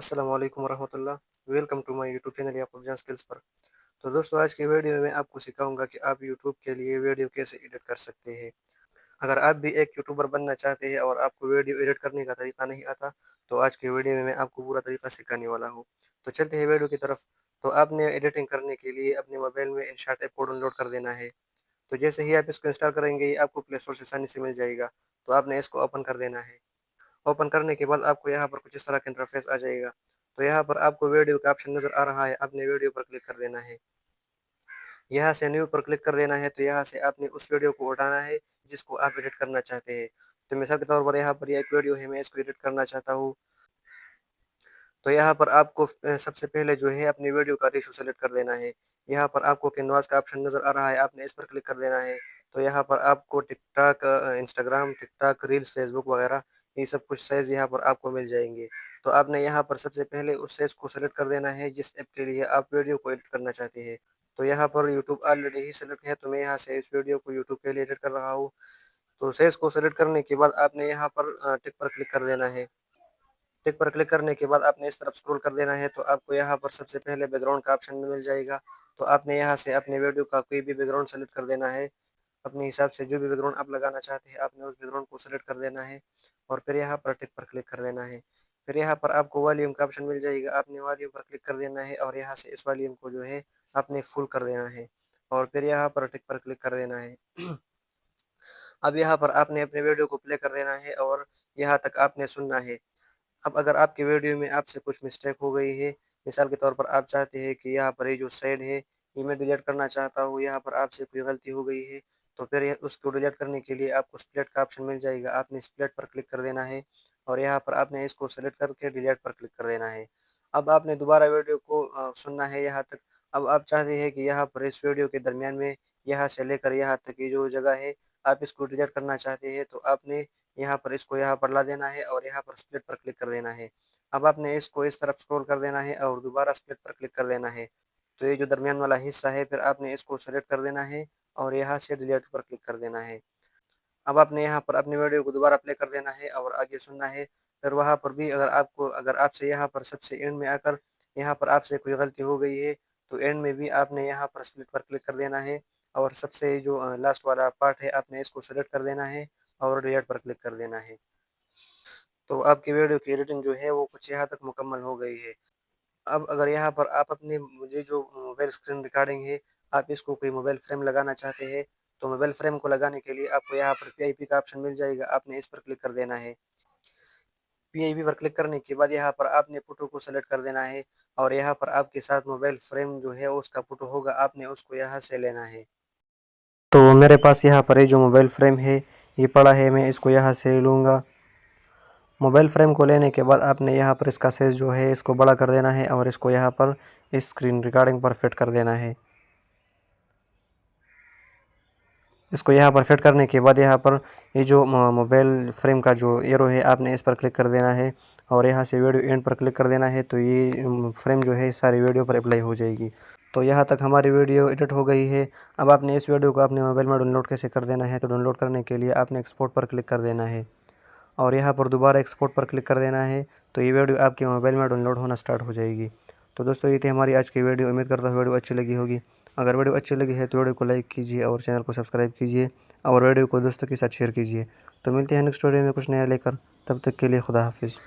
अस्सलाम वालेकुम वरहमतुल्लाह। Welcome to my YouTube channel Yakub जहां स्किल्स पर। तो दोस्तों, आज की वीडियो में मैं आपको सिखाऊंगा कि आप यूट्यूब के लिए वीडियो कैसे एडिट कर सकते हैं। अगर आप भी एक यूट्यूबर बनना चाहते हैं और आपको वीडियो एडिट करने का तरीका नहीं आता, तो आज की वीडियो में मैं आपको पूरा तरीका सिखाने वाला हूँ। तो चलते हैं वीडियो की तरफ। तो आपने एडिटिंग करने के लिए अपने मोबाइल में इनशॉट ऐप को डाउनलोड कर देना है। तो जैसे ही आप इसको इंस्टॉल करेंगे, ये आपको प्ले स्टोर से आसानी से मिल जाएगा। तो आपने इसको ओपन कर देना है। ओपन करने के बाद आपको यहाँ पर कुछ इस तरह का इंटरफेस आ जाएगा। तो यहाँ पर आपको वीडियो का ऑप्शन नज़र आ रहा है, आपने वीडियो पर क्लिक कर देना है। यहाँ से न्यू पर क्लिक कर देना है, तो यहाँ से आपने उस वीडियो को उठाना है जिसको आप एडिट करना चाहते हैं। तो मिसाल के तौर पर यहाँ पर ये एक वीडियो है, मैं इसको एडिट करना चाहता हूँ। तो यहाँ पर आपको सबसे पहले जो है अपनी वीडियो का रेशो सेलेक्ट कर देना है। यहाँ पर आपको कैनवास का ऑप्शन नज़र आ रहा है, आपने इस पर क्लिक कर देना है। तो यहाँ पर आपको TikTok, Instagram, TikTok, reels, Facebook वगैरह ये सब कुछ साइज़ यहाँ पर आपको मिल जाएँगे। तो आपने यहाँ पर सबसे पहले उस साइज़ को सेलेक्ट कर देना है जिस ऐप के लिए आप वीडियो को एडिट करना चाहते हैं। तो यहाँ पर यूट्यूब ऑलरेडी ही सेलेक्ट है, तो मैं यहाँ से इस वीडियो को यूट्यूब के लिए एडिट कर रहा हूँ। तो साइज़ को सेलेक्ट करने के बाद आपने यहाँ पर टिक पर क्लिक कर देना है। टिक पर क्लिक करने के बाद आपने इस तरफ स्क्रॉल कर देना है, तो आपको यहाँ पर सबसे पहले बैकग्राउंड का ऑप्शन मिल जाएगा। तो आपने यहाँ से अपने वीडियो का कोई भी बैकग्राउंड सेलेक्ट कर देना है। अपने हिसाब से जो भी बैकग्राउंड आप लगाना चाहते हैं, आपने उस बैकग्राउंड को सेलेक्ट कर देना है और फिर यहाँ पर टिक पर क्लिक कर देना है। फिर यहाँ पर आपको वॉल्यूम का ऑप्शन मिल जाएगा, आपने वॉल्यूम पर क्लिक कर देना है और यहाँ से इस वॉल्यूम को जो है आपने फुल कर देना है और फिर यहाँ पर टिक पर क्लिक कर देना है। अब यहाँ पर आपने अपने वीडियो को प्ले कर देना है और यहाँ तक आपने सुनना है। अब अगर आपकी वीडियो में आपसे कुछ मिस्टेक हो गई है, मिसाल के तौर पर आप चाहते हैं कि यहाँ पर ये जो साइड है, ये मैं डिलीट करना चाहता हूँ, यहाँ पर आपसे कोई गलती हो गई है, तो फिर ये उसको डिलीट करने के लिए आपको स्प्लिट का ऑप्शन मिल जाएगा। आपने स्प्लिट पर क्लिक कर देना है और यहाँ पर आपने इसको सेलेक्ट करके डिलीट पर क्लिक कर देना है। अब आपने दोबारा वीडियो को सुनना है यहाँ तक। अब आप चाहते हैं कि यहाँ पर इस वीडियो के दरमियान में यहाँ से लेकर यहाँ तक की जो जगह है, आप इसको डिलीट करना चाहते हैं, तो आपने यहाँ पर इसको यहाँ पर ला देना है और यहाँ पर स्प्लिट पर क्लिक कर देना है। अब आपने इसको इस तरफ स्क्रॉल कर देना है और दोबारा स्प्लिट पर क्लिक कर देना है। तो ये जो दरमियान वाला हिस्सा है, फिर आपने इसको सेलेक्ट कर देना है और यहाँ से डिलीट पर क्लिक कर देना है। अब आपने यहाँ पर अपनी वीडियो को दोबारा प्ले कर देना है और आगे सुनना है। फिर वहाँ पर भी अगर आपसे यहाँ पर सबसे एंड में आकर यहाँ पर आपसे कोई गलती हो गई है, तो एंड में भी आपने यहाँ पर स्प्लिट पर क्लिक कर देना है और सबसे जो लास्ट वाला पार्ट है, आपने इसको सेलेक्ट कर देना है और डिलीट पर क्लिक कर देना है। तो आपकी वीडियो की एडिटिंग जो है वो कुछ यहाँ तक मुकम्मल हो गई है। अब अगर यहाँ पर आप अपने मुझे जो मोबाइल स्क्रीन रिकॉर्डिंग है, आप इसको कोई मोबाइल फ्रेम लगाना चाहते हैं, तो मोबाइल फ्रेम को लगाने के लिए आपको यहाँ पर पीआईपी का ऑप्शन मिल जाएगा, आपने इस पर क्लिक कर देना है। पीआईपी पर क्लिक करने के बाद यहाँ पर आपने फ़ोटो को सेलेक्ट कर देना है और यहाँ पर आपके साथ मोबाइल फ्रेम जो है उसका फ़ोटो होगा, आपने उसको यहाँ से लेना है। तो मेरे पास यहाँ पर ये जो मोबाइल फ्रेम है, ये पड़ा है, मैं इसको यहाँ से लूँगा। मोबाइल फ्रेम को लेने के बाद आपने यहाँ पर इसका साइज़ जो है इसको बड़ा कर देना है और इसको यहाँ पर इस स्क्रीन रिकॉर्डिंग पर फिट कर देना है। इसको यहाँ पर फिट करने के बाद यहाँ पर ये जो मोबाइल फ्रेम का जो एरो है, आपने इस पर क्लिक कर देना है और यहाँ से वीडियो एंड पर क्लिक कर देना है। तो ये फ्रेम जो है सारी वीडियो पर अप्लाई हो जाएगी। तो यहाँ तक हमारी वीडियो एडिट हो गई है। अब आपने इस वीडियो को अपने मोबाइल में डाउनलोड कैसे कर देना है, तो डाउनलोड करने के लिए आपने एक्सपोर्ट पर क्लिक कर देना है और यहाँ पर दोबारा एक्सपोर्ट पर क्लिक कर देना है। तो ये वीडियो आपके मोबाइल में डाउनलोड होना स्टार्ट हो जाएगी। तो दोस्तों, ये थी हमारी आज की वीडियो। उम्मीद करता हूँ वीडियो अच्छी लगी होगी। अगर वीडियो अच्छी लगी है तो वीडियो को लाइक कीजिए और चैनल को सब्सक्राइब कीजिए और वीडियो को दोस्तों के साथ शेयर कीजिए। तो मिलते हैं नेक्स्ट वीडियो में कुछ नया लेकर। तब तक के लिए खुदा हाफिज़।